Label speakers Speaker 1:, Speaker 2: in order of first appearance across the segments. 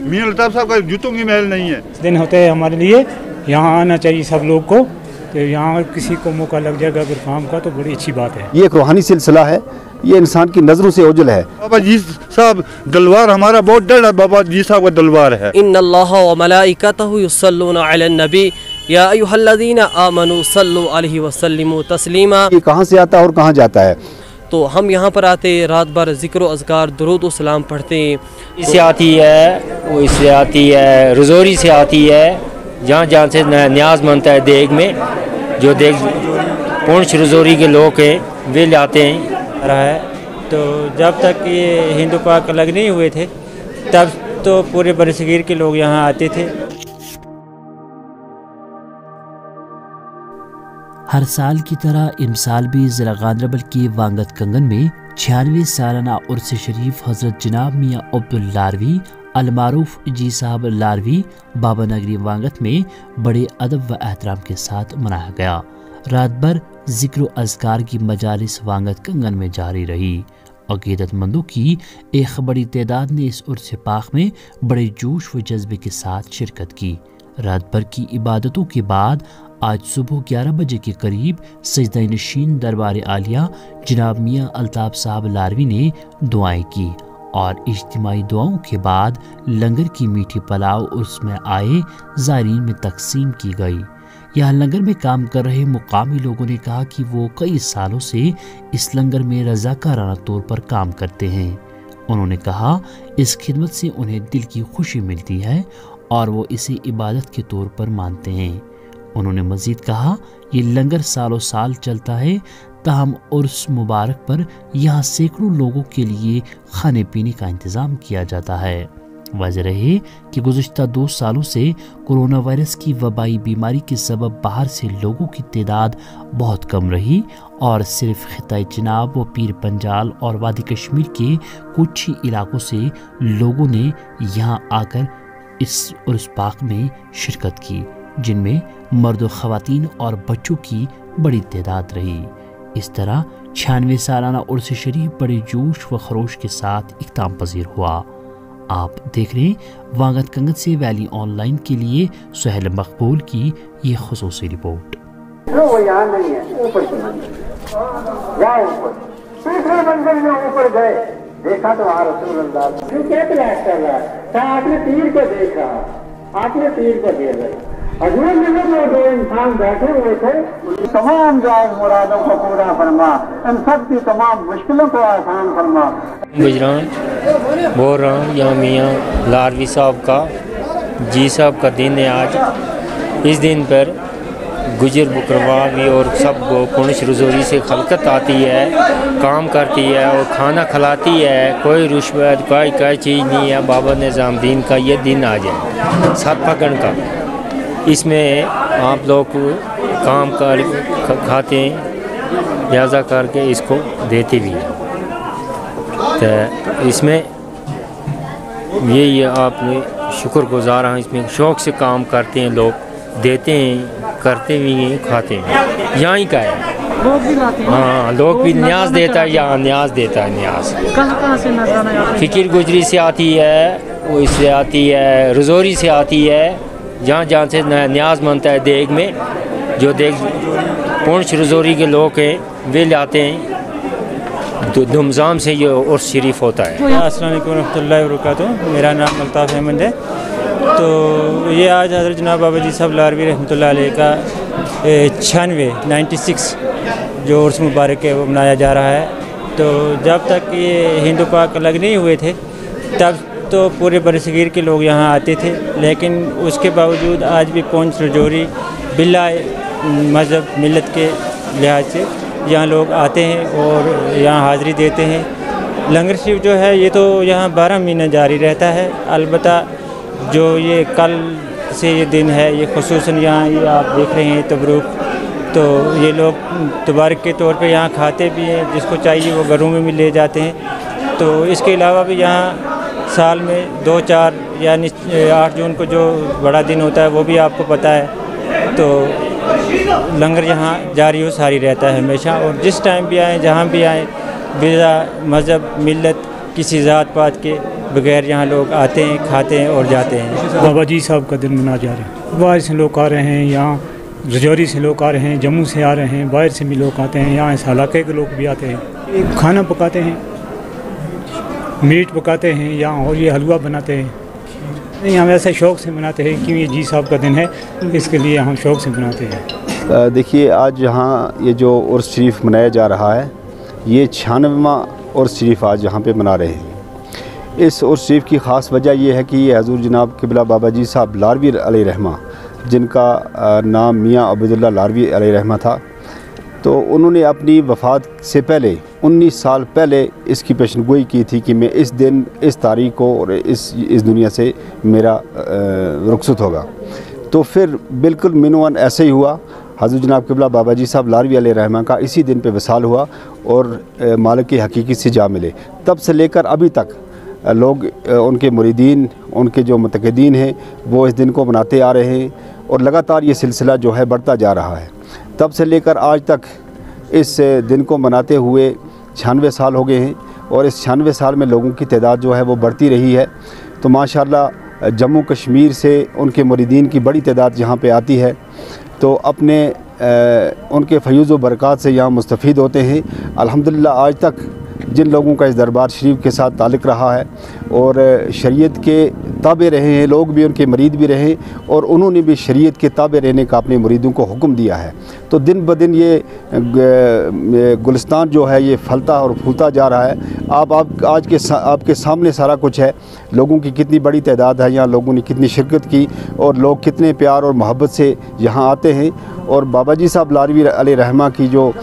Speaker 1: मियां अल्ताफ साहब का जूतों की महल नहीं है।
Speaker 2: दिन होते हैं हमारे लिए, यहाँ आना चाहिए सब लोग को। तो यहाँ किसी को मौका लग जाएगा अगर काम का तो बड़ी अच्छी बात है।
Speaker 3: ये एक रूहानी सिलसिला है, ये इंसान की नजरों से ओझल है।
Speaker 1: बाबा जी साहब दलवार हमारा बहुत डर है, बाबा जी साहब का दलवार है।
Speaker 4: इन्नल्लाह व मलाइकतहु युसल्लूना अलन नबी या अय्युहल्लज़ीना आमनू सल्लु अलैहि व सल्लिमू तस्लीमा।
Speaker 3: ये कहाँ से आता है और कहाँ जाता है?
Speaker 4: तो हम यहाँ पर आते रात भर ज़िक्र व अज़कार दुरूद व सलाम पढ़ते हैं।
Speaker 5: इससे आती है, वो इससे आती है, रजौरी से आती है, जहाँ जहाँ से न्याज बनता है देग में, जो देग पूंछ रजौरी के लोग हैं वे लाते हैं।
Speaker 2: रहा है तो जब तक ये हिंदू पाक अलग नहीं हुए थे तब तो पूरे बरसगीर के लोग यहाँ आते थे।
Speaker 6: हर साल की तरह इमसाल भी ज़िला गांधरबल के वांगत कंगन में 96 सालाना उर्स शरीफ हज़रत जनाब मियाँ अब्दुल लारवी अलमारूफ जी साहब लारवी बाबा नगरी वांगत में बड़े अदब व एहतराम के साथ मनाया गया। रात भर ज़िक्र व अज़कार की मजालिस वांगत कंगन में जारी रही। अक़ीदतमंदों की एक बड़ी तादाद ने इस उर्स पाक में बड़े जोश व जज्बे के साथ शिरकत की। रात भर की इबादतों के बाद आज सुबह 11 बजे के करीब सजदा नशीन दरबार आलिया जनाब मियाँ अल्ताफ साहब लारवी ने दुआएं की और इज्तिमाई दुआओं के बाद लंगर की मीठी पलाव उसमें आए ज़ायरीन में तकसीम की गई। यहाँ लंगर में काम कर रहे मुकामी लोगों ने कहा कि वो कई सालों से इस लंगर में रज़ाकाराना तौर पर काम करते हैं। उन्होंने कहा इस खिदमत से उन्हें दिल की खुशी मिलती है और वो इसे इबादत के तौर पर मानते हैं। उन्होंने मज़ीद कहा ये लंगर सालों साल चलता है, ताहम उर्स मुबारक पर यहाँ सैकड़ों लोगों के लिए खाने पीने का इंतज़ाम किया जाता है। वाज़ेह रहे कि गुज़िश्ता 2 सालों से कोरोना वायरस की वबाई बीमारी के सबब बाहर से लोगों की तादाद बहुत कम रही और सिर्फ खिताए चिनाब व पीर पंजाल और वादी कश्मीर के कुछ ही इलाकों से लोगों ने यहाँ आकर इस उर्स पाक में शिरकत की, जिनमें मर्द व ख़वातीन और बच्चों की बड़ी तादाद रही। इस तरह 96 सालाना उर्स शरीफ बड़े जोश व खरोश के साथ इख्तिताम पजीर हुआ। आप देख रहे हैं वांगत कंगन से वैली ऑनलाइन के लिए सुहेल मकबूल की ये खुसूसी रिपोर्ट।
Speaker 7: वो यहाँ नहीं है, ऊपर की मंजिल, जाओ ऊपर। तीसरी मंजिल में ऊपर गए, देखा तो वहाँ रसूलुल्लाह क्या तलाश कर रहा है? आपने तीर को देख रहा, आपने तीर को देख रहा। हजूर में जो इंसान बैठे हुए थे, तमाम जायज़ मुरादों को पूरा फरमा, इन सब की तमाम मुश्किलों को आसान फरमा।
Speaker 5: गुजरान बोल रहा हूँ, यहाँ मियाँ लारवी साहब का जी साहब का दिन है आज। इस दिन पर गुजर बकरवाल और सब पुंछ रजौरी से खलकत आती है, काम करती है और खाना खिलाती है। कोई रुश्वत कोई चीज़ नहीं है। बाबा निज़ामुद्दीन का ये दिन आज है 7 फगण का। इसमें आप लोग काम कर खाते हैं, लिहाजा करके इसको देते भी हैं। तो इसमें ये आपने शुक्रगुज़ार हैं, इसमें शौक़ से काम करते हैं लोग, देते हैं, करते भी हैं, खाते हैं। यहाँ ही का है,
Speaker 8: लोग भी लाते हैं।
Speaker 5: हाँ, लोग भी न्याज देता है, यहाँ न्याज देता है। न्याज
Speaker 8: कहाँ से नजराना?
Speaker 5: फ़िकिर गुजरी से आती है, वो इससे आती है, रजौरी से आती है, जहाँ जहाँ से न्याज बनता है देग में, जो देग पूंछ रजौरी के लोग हैं वे लाते हैं। धूमधाम से ये उर्स शरीफ होता है।
Speaker 2: अस्सलाम वालेकुम रहमतुल्लाहि व बरकातहू। मेरा नाम अल्ताफ़ अहमद है। तो ये आज हज़रत जनाब बाबा जी साहब लारवी रहमतुल्लाह अलैह का 96 जो उर्स मुबारक है वो मनाया जा रहा है। तो जब तक ये हिंदू पाक अलग नहीं हुए थे तब तो पूरे बरसगीर के लोग यहाँ आते थे, लेकिन उसके बावजूद आज भी पूंछ रजौरी बिल्ला मज़हब मिलत के लिहाज से यहाँ लोग आते हैं और यहाँ हाज़िरी देते हैं। लंगर शरीफ जो है ये तो यहाँ 12 महीने जारी रहता है। अलबत्ता जो ये कल से ये दिन है, ये खुसूसन यहाँ ये आप देख रहे हैं तबरूक, तो ये लोग तबारक के तौर पे यहाँ खाते भी हैं, जिसको चाहिए वो घरों में भी ले जाते हैं। तो इसके अलावा भी यहाँ साल में 2-4 यानी 8 जून को जो बड़ा दिन होता है वो भी आपको पता है। तो लंगर यहाँ जारी हो सारी रहता है हमेशा, और जिस टाइम भी आएँ, जहाँ भी आएँ, बिना मज़हब मिलत किसी ज़ात पात के बगैर यहाँ लोग आते हैं, खाते हैं और जाते हैं।
Speaker 9: बाबा जी साहब का दिन मना जा रहा है। बाहर से लोग आ रहे हैं, यहाँ रजौरी से लोग आ रहे हैं, जम्मू से आ रहे हैं, बाहर से भी लोग आते हैं, यहाँ इस इलाके के लोग भी आते हैं। खाना पकाते हैं, मीट पकाते हैं यहाँ, और ये हलवा बनाते हैं। नहीं, हम ऐसे शौक़ से मनाते हैं कि ये जी साहब का दिन है, इसके लिए हम शौक़ से मनाते हैं।
Speaker 3: देखिए, आज यहाँ ये जो उर्स शरीफ मनाया जा रहा है, ये 96वां उर्स शरीफ आज यहाँ पे मना रहे हैं। इस उर्स शरीफ की ख़ास वजह यह है कि ये हज़ूर जनाब क़िबला बाबा जी साहब लारवी अलैहि रहमा, जिनका नाम मियाँ अब्दुल्ला लारवी अलैहि रहमा था, तो उन्होंने अपनी वफ़ात से पहले 19 साल पहले इसकी पेशनगोई की थी कि मैं इस दिन, इस तारीख़ को और इस दुनिया से मेरा रुखसत होगा। तो फिर बिल्कुल मिनवन ऐसे ही हुआ। हज़रत जनाब क़िबला बाबा जी साहब लारवी अलैहि रहमा का इसी दिन पे विसाल हुआ और मालिक हकीकी से जा मिले। तब से लेकर अभी तक लोग, उनके मुरीदीन, उनके जो मुतक़िदीन हैं, वो इस दिन को मनाते आ रहे हैं और लगातार ये सिलसिला जो है बढ़ता जा रहा है। तब से लेकर आज तक इस दिन को मनाते हुए 96 साल हो गए हैं और इस 96 साल में लोगों की तादाद जो है वो बढ़ती रही है। तो माशाअल्लाह जम्मू कश्मीर से उनके मुरीदीन की बड़ी तादाद यहाँ पे आती है, तो अपने उनके फयूज़ व बरक़ात से यहाँ मुस्तफ़ीद होते हैं। अल्हम्दुलिल्लाह आज तक जिन लोगों का इस दरबार शरीफ के साथ ताल्लुक़ रहा है और शरीयत के ताबे रहे हैं, लोग भी उनके मुरीद भी रहे और उन्होंने भी शरीयत के ताबे रहने का अपने मुरीदों को हुक्म दिया है, तो दिन ब दिन ये गुलिस्तान जो है ये फलता और फूलता जा रहा है। आप आज के आपके सामने सारा कुछ है। लोगों की कितनी बड़ी तादाद है, यहाँ लोगों ने कितनी शिरकत की और लोग कितने प्यार और मोहब्बत से यहाँ आते हैं। और बाबा जी साहब लारवी अलैहि रहमा की जो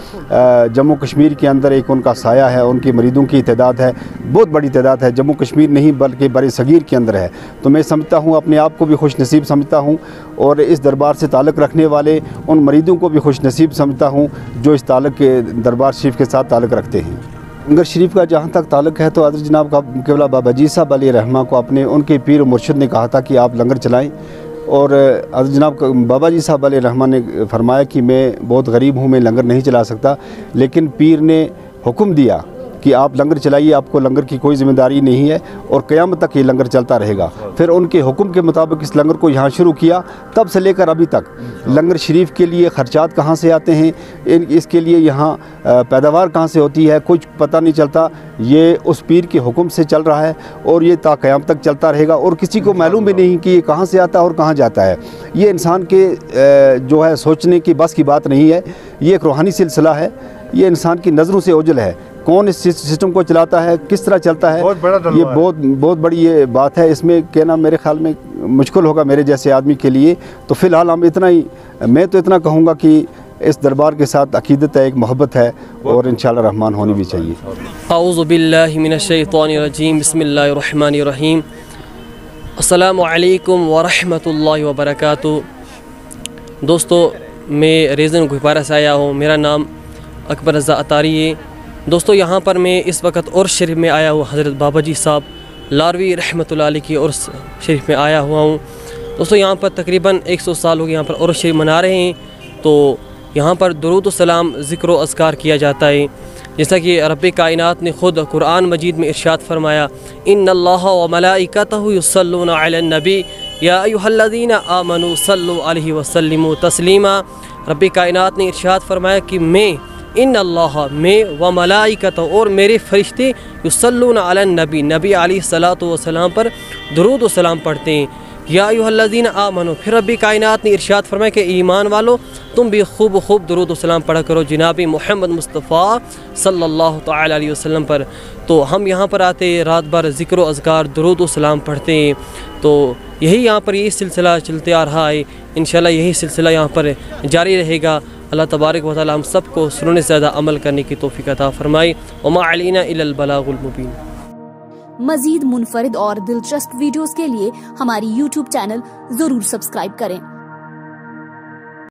Speaker 3: जम्मू कश्मीर के अंदर एक उनका साया है, उनके मुरीदों की तादाद है, बहुत बड़ी तादाद है, जम्मू कश्मीर नहीं बल्कि बर सगीर के अंदर है। तो मैं समझता हूँ, अपने आप को भी खुश नसीब समझता हूँ और इस दरबार से ताल्लुक़ रखने वाले उन मुरीदों को भी खुश नसीब समझता हूँ जो इस ताल्लुक़ के दरबार शरीफ के साथ ताल्लुक़ रखते हैं। लंगर शरीफ का जहाँ तक ताल्लुक़ है, तो हज़रत जनाब क़िबला बाबा जी साहब अलैहि रहमा को अपने उनके पीर मुर्शिद ने कहा था कि आप लंगर चलाएँ, और हज़रत जनाब बाबा जी साहब अलैहि रहमा ने फरमाया कि मैं बहुत गरीब हूँ, मैं लंगर नहीं चला सकता, लेकिन पीर ने हुक्म दिया कि आप लंगर चलाइए, आपको लंगर की कोई ज़िम्मेदारी नहीं है और क़यामत तक ये लंगर चलता रहेगा। फिर उनके हुक्म के मुताबिक इस लंगर को यहाँ शुरू किया। तब से लेकर अभी तक लंगर शरीफ के लिए ख़र्चात कहाँ से आते हैं, इसके लिए यहाँ पैदावार कहाँ से होती है, कुछ पता नहीं चलता। ये उस पीर के हुक्म से चल रहा है और ये ता क़यामत तक चलता रहेगा और किसी को मालूम भी नहीं कि ये कहाँ से आता है और कहाँ जाता है। ये इंसान के जो है सोचने की बस की बात नहीं है। ये एक रूहानी सिलसिला है, ये इंसान की नज़रों से ओझल है। कौन इस सिस्टम को चलाता है, किस तरह चलता है, ये बहुत बड़ी ये बात है। इसमें कहना मेरे ख्याल में मुश्किल होगा मेरे जैसे आदमी के लिए। तो फ़िलहाल हम इतना ही, मैं तो इतना कहूँगा कि इस दरबार के साथ अकीदत है, एक मोहब्बत है और इंशाअल्लाह रहमान होनी भी चाहिए।
Speaker 4: औज़ु बिल्लाहि मिनश शैतानिर रजीम, बिस्मिल्लाहिर रहमानिर रहीम, अस्सलामु अलैकुम व रहमतुल्लाहि व बरकातुहू। दोस्तों, मैं रेज़न गुपारा से आया हूँ। मेरा नाम अकबर रज़ा अतारी है। दोस्तों, यहाँ पर मैं इस वक्त उर्स शरीफ में आया हूँ, हज़रत बाबा जी साहब लारवी रहमतुल्लाह अलैह की उर्स शरीफ में आया हुआ हूँ। दोस्तों, यहाँ पर तकरीबन 100 साल हो गए यहाँ पर उर्स शरीफ मना रहे हैं। तो यहाँ पर दुरूद व सलाम, ज़िक्र व अज़कार किया जाता है, जैसा कि रब्बे कायनात ने ख़ुद कुरान मजीद में इरशाद फरमाया, इन्नल्लाह व मलाइकतहु युसल्लूना अलन नबी या अय्युहल्लज़ीना आमनू सल्लु अलैहि व सल्लिमू तस्लीमा। रब्बे कायनात ने इरशाद फरमाया कि मैं, इन अल्लाह में व मलाइकत और मेरे फरिश्ते युसल्लूना अलन नबी, नबी अलैहिस्सलातु वस्सलाम पर दुरूद व सलाम पढ़ते हैं। या अय्युहल्लज़ीना आमनू, फिर रब्बी कायनात ने इरशाद फरमाया कि ईमान वालो तुम भी खूब दुरूद व सलाम पढ़ा करो जनाबी मोहम्मद मुस्तफ़ा सल्लल्लाहु तआला अलैहि वसल्लम पर। तो हम यहाँ पर आते रात भर ज़िक्र व अज़कार, दुरूद व सलाम पढ़ते हैं। तो यही यहाँ पर यही सिलसिला चलते आ रहा है। इंशाअल्लाह यही सिलसिला यहाँ पर जारी रहेगा। अल्लाह तबारक व तआला हम सबको सुनने से ज़्यादा अमल करने की तौफीक अता फरमाए। वमा अलैना इल्लल बलागुल मुबीन।
Speaker 10: मज़ीद मुनफरिद और दिलचस्प वीडियोस के लिए हमारी YouTube चैनल ज़रूर सब्सक्राइब करें।